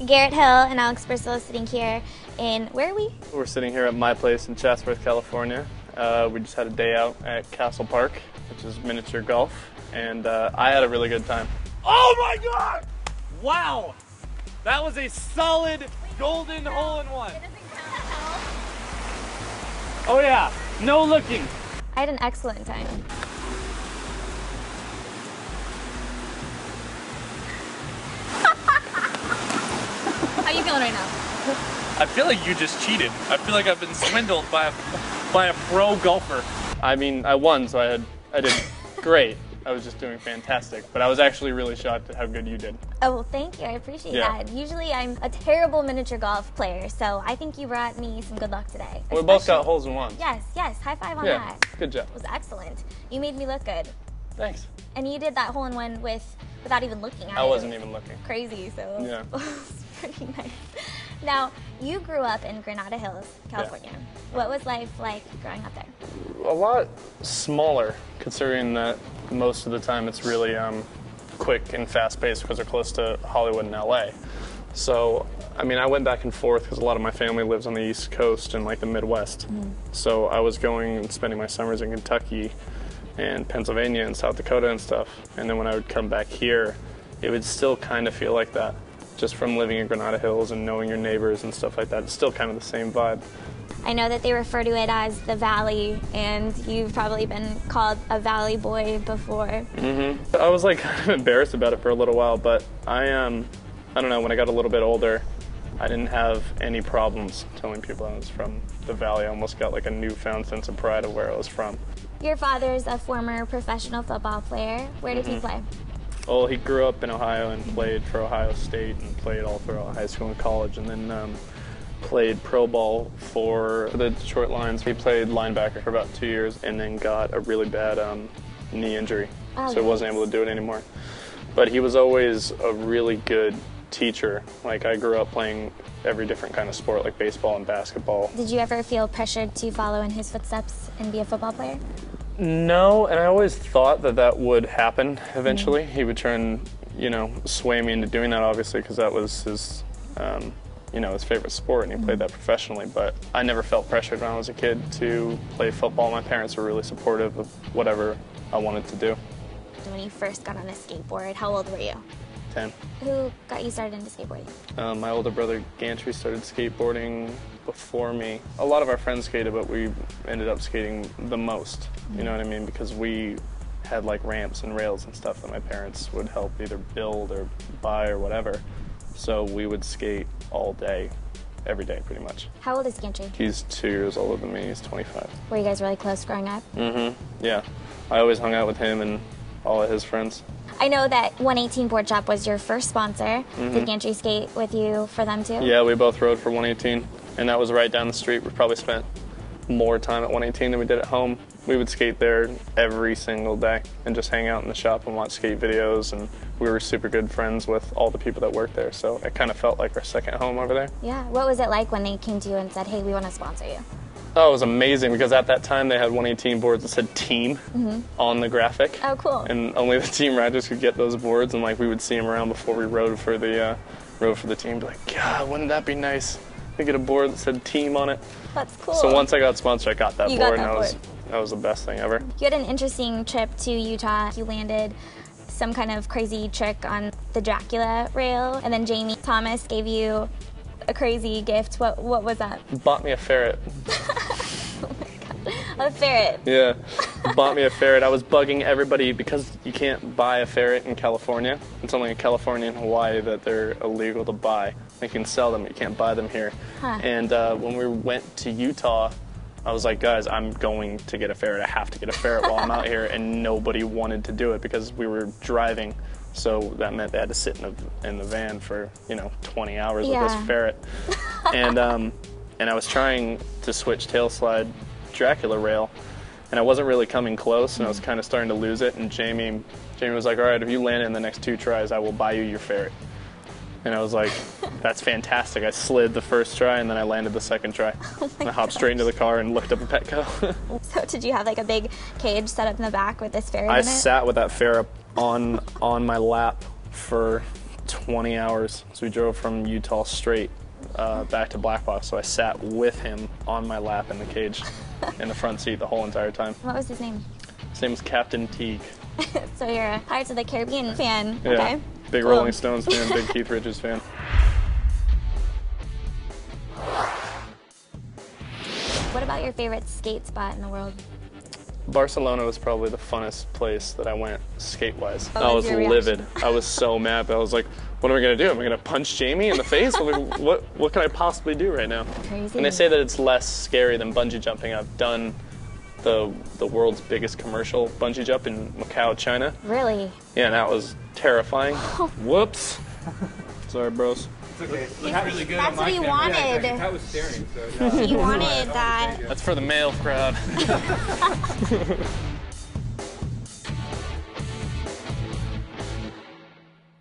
Garrett Hill and Alex Bristol sitting here in, where are we? We're sitting here at my place in Chatsworth, California. We just had a day out at Castle Park, which is miniature golf, and I had a really good time. Oh my God! Wow! That was a solid golden hole-in-one. It doesn't count as hell. Oh yeah, no looking. I had an excellent time. How are you feeling right now? I feel like you just cheated. I feel like I've been swindled by a pro golfer. I mean, I won, so I did great. I was just doing fantastic, but I was actually really shocked at how good you did. Oh, well, thank you. I appreciate that. Usually I'm a terrible miniature golf player, so I think you brought me some good luck today. We both got holes in one. Yes, yes. High five on Yeah, that. good job. It was excellent. You made me look good. Thanks. And you did that hole-in-one without even looking at it. I wasn't even looking. Crazy, so Yeah. it was pretty nice. Now, you grew up in Granada Hills, California. Yeah. What was life like growing up there? A lot smaller, considering that most of the time it's really quick and fast-paced because they're close to Hollywood and LA. So, I mean, I went back and forth because a lot of my family lives on the East Coast and like the Midwest. So I was going and spending my summers in Kentucky and Pennsylvania and South Dakota and stuff. And then when I would come back here, it would still kind of feel like that. Just from living in Granada Hills and knowing your neighbors and stuff like that, it's still kind of the same vibe. I know that they refer to it as the Valley, and you've probably been called a Valley boy before. I was like kind of embarrassed about it for a little while, but I don't know, when I got a little bit older, I didn't have any problems telling people I was from the Valley. I almost got like a newfound sense of pride of where I was from. Your father's a former professional football player. Where did he play? Well, he grew up in Ohio and played for Ohio State and played all throughout high school and college, and then played pro ball for the Detroit Lions. He played linebacker for about 2 years and then got a really bad knee injury, so he wasn't able to do it anymore. But he was always a really good teacher. Like, I grew up playing every different kind of sport, like baseball and basketball. Did you ever feel pressured to follow in his footsteps and be a football player? No, and I always thought that that would happen eventually. He would try and, sway me into doing that, obviously, because that was his, his favorite sport, and he played that professionally. But I never felt pressured when I was a kid to play football. My parents were really supportive of whatever I wanted to do. When you first got on a skateboard, how old were you? 10. Who got you started into skateboarding? My older brother Gantry started skateboarding before me. A lot of our friends skated, but we ended up skating the most, you know what I mean? Because we had like ramps and rails and stuff that my parents would help either build or buy or whatever. So we would skate all day, every day pretty much. How old is Gantry? He's 2 years older than me, he's 25. Were you guys really close growing up? Yeah. I always hung out with him and all of his friends. I know that 118 Board Shop was your first sponsor. Did Gantry skate with you for them too? Yeah, we both rode for 118, and that was right down the street. We probably spent more time at 118 than we did at home. We would skate there every single day and just hang out in the shop and watch skate videos, and we were super good friends with all the people that worked there, so it kind of felt like our second home over there. Yeah. What was it like when they came to you and said, hey, we want to sponsor you? Oh, it was amazing, because at that time they had 118 boards that said team on the graphic. Oh, cool. And only the team riders could get those boards, and like we would see them around before we rode for the team. Be like, God, wouldn't that be nice to get a board that said team on it? That's cool. So once I got sponsored, I got that You board, got that and that was the best thing ever. You had an interesting trip to Utah. You landed some kind of crazy trick on the Dracula rail, and then Jamie Thomas gave you a crazy gift. What was that? Bought me a ferret. A ferret. Yeah, bought me a ferret. I was bugging everybody because you can't buy a ferret in California. It's only in California and Hawaii that they're illegal to buy. You can sell them, you can't buy them here. And when we went to Utah, I was like, guys, I'm going to get a ferret. I have to get a ferret while I'm out here. And nobody wanted to do it because we were driving. So that meant they had to sit in the van for 20 hours with this ferret. And I was trying to switch tail slide Dracula rail, and I wasn't really coming close, and I was kind of starting to lose it. And Jamie was like, all right, if you land it in the next 2 tries, I will buy you your ferret. And I was like, that's fantastic. I slid the first try, and then I landed the second try. And I hopped straight into the car and looked up at Petco. So did you have like a big cage set up in the back with this ferret I in it? sat with that ferret on my lap for 20 hours. So we drove from Utah straight back to Black Box. So I sat with him on my lap in the cage in the front seat the whole entire time. What was his name? His name is Captain Teague. So you're a Pirates of the Caribbean fan. Yeah, Okay. big Cool. Rolling Stones fan, big Keith Richards fan. What about your favorite skate spot in the world? Barcelona was probably the funnest place that I went skate-wise. What I was was your livid. reaction? I was so mad. I was like, what am I going to do? Am I going to punch Jamie in the face? What can I possibly do right now? Crazy. And they say that it's less scary than bungee jumping. I've done the world's biggest commercial bungee jump in Macau, China. Really? Yeah, and that was terrifying. Whoops. Sorry, bros. It's okay. That's really good that's on my what he camera. wanted. Yeah, Kat was staring, so He wanted that. That's for the male crowd.